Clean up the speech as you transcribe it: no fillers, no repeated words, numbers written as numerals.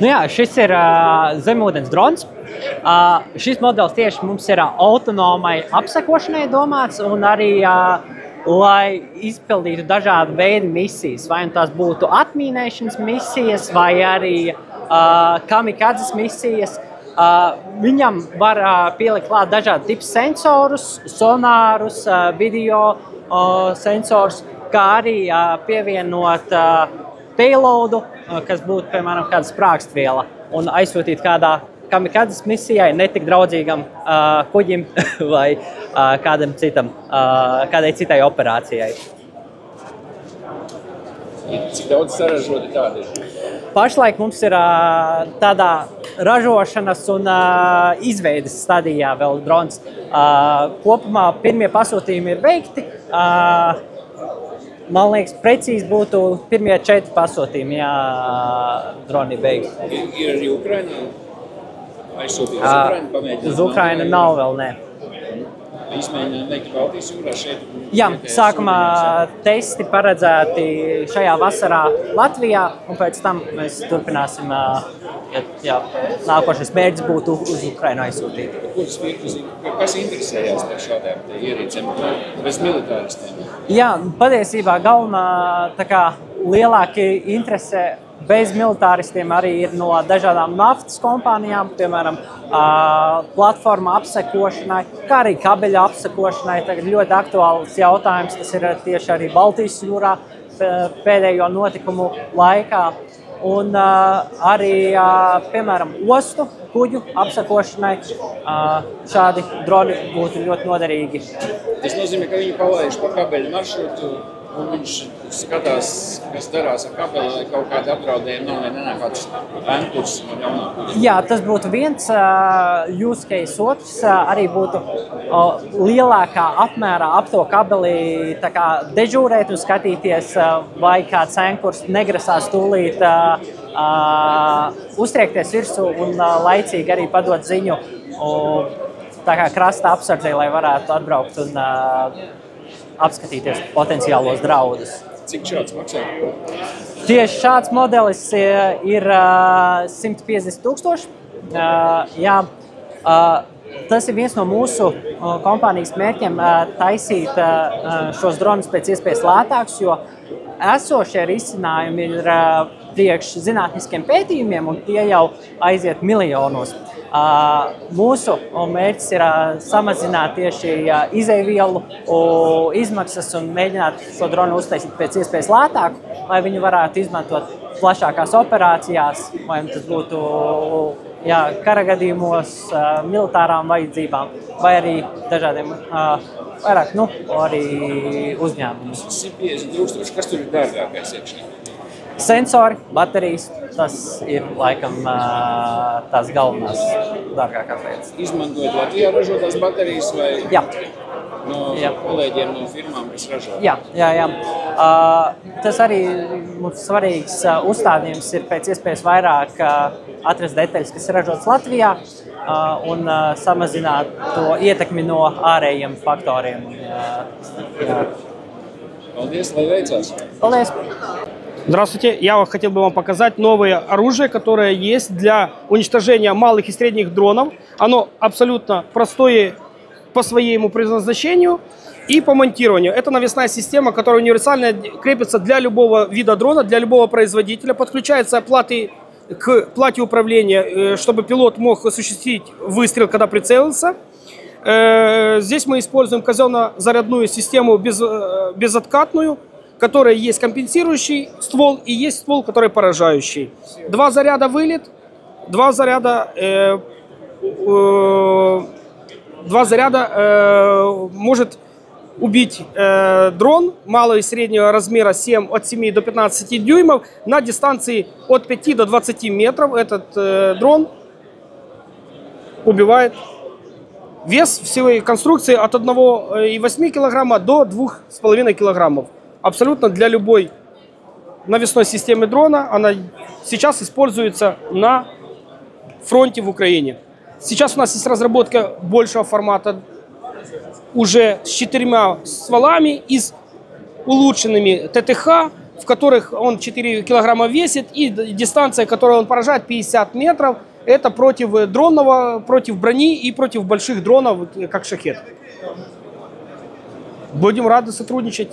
Nu jā, šis ir zemūdens drons. Šis modelis tieši mums ir autonomai apsekošanai domāts un arī, lai izpildītu dažādu veidu misijas. Vai tās būtu atmīnēšanas misijas vai arī kamikadzes misijas. Viņam var pielikt klāt dažādu tipu sensorus, sonārus, video sensors, kā arī pievienot payloadu, kas būtu, piemēram, kāda sprākstviela un aizsūtīt kādā kamikadzes misijai, netik draudzīgam kuģim vai kādai citai operācijai. Cik daudz saražoti tādi ir? Pašlaik mums ir tādā ražošanas un izveides stadijā vēl drons. Kopumā pirmie pasūtījumi ir veikti. Man liekas, precīzi būtu pirmie 4 pasūtījumi, ja droni ir beigti. Ir arī Ukraina aizsūtīt uz Ukrainu, pamēģināt? Uz Ukrainu nav vēl, nē. Izmēģināt veikt Baltijas jūrā šeit? Jā, sākumā testi paredzēti šajā vasarā Latvijā, un pēc tam mēs turpināsim, ja nākošais mērķis būtu uz Ukrainu aizsūtīt. Kas interesējās par šādām ierīcēm bez militāristiem? Jā, patiesībā galvenā lielākie interese bez militāristiem arī ir no dažādām naftas kompānijām, piemēram, platforma apsekošanai, kā arī kabeļu apsekošanai. Tagad ļoti aktuāls jautājums, tas ir tieši arī Baltijas jūrā pēdējo notikumu laikā. Un arī, piemēram, ostu kuģu apsekošanai šādi droni būtu ļoti noderīgi. Tas nozīmē, ka viņi palaiž pa kabeļu maršrutu un viņš skatās, kas darās ar kabeli, lai kaut kāda apdraudējuma nav, vai nenāk kāds ēnkurs no jaunā kuģa. Jā, tas būtu viens use case. Otrs arī būtu lielākā apmērā ap to kabeli dežūrēt un skatīties, vai kāds ēnkurs negrasās tūlīt uztriekties virsū un laicīgi arī padot ziņu krasta apsardzei, lai varētu atbraukt un apskatīties potenciālos draudus. Cik šāds maksā? Tieši šāds modelis ir 150 000. Jā, tas ir viens no mūsu kompānijas mērķiem taisīt šos dronus pēc iespējas lētākus, jo esošie risinājumi ir priekš zinātniskiem pētījumiem, un tie jau aiziet miljonos. Mūsu mērķis ir samazināt tieši izēvielu izmaksas un mēģināt šo dronu uztaisīt pēc iespējas lētāku, lai viņu varētu izmantot plašākās operācijās, vai tas būtu kara gadījumos, militārām vajadzībām, vai arī dažādiem vairāk, arī uzņēmumiem. 150 000, kas tur ir dārgākais iekšā? Sensori, baterijas, tas ir laikam tās galvenās dārgākās lietas. Izmantojot Latvijā ražotās baterijas vai Jā. No kolēģiem no firmām, kas ražo? Jā. Tas arī mums svarīgs uzstādījums ir pēc iespējas vairāk atrast detaļas, kas ir ražotas Latvijā, un samazināt to ietekmi no ārējiem faktoriem. Paldies, lai veicās! Paldies! Здравствуйте, я хотел бы вам показать новое оружие, которое есть для уничтожения малых и средних дронов. Оно абсолютно простое по своему предназначению и по монтированию. Это навесная система, которая универсально крепится для любого вида дрона, для любого производителя. Подключается к плате управления, чтобы пилот мог осуществить выстрел, когда прицелился. Здесь мы используем казенно-зарядную систему безоткатную, в которой есть компенсирующий ствол и есть ствол, который поражающий. 2 заряда вылет, 2 заряда может убить дрон малого и среднего размера от 7 до 15 дюймов на дистанции от 5 до 20 метров. Этот дрон убивает. Вес всей конструкции от 1,8 килограмма до 2,5 килограммов. Абсолютно для любой навесной системы дрона. Она сейчас используется на фронте в Украине. Сейчас у нас есть разработка большего формата уже с 4 стволами и с улучшенными ТТХ, в которых он 4 килограмма весит, и дистанция, которую он поражает, 50 метров. Это против дронного, против брони и против больших дронов, как «Шахед». Будем рады сотрудничать.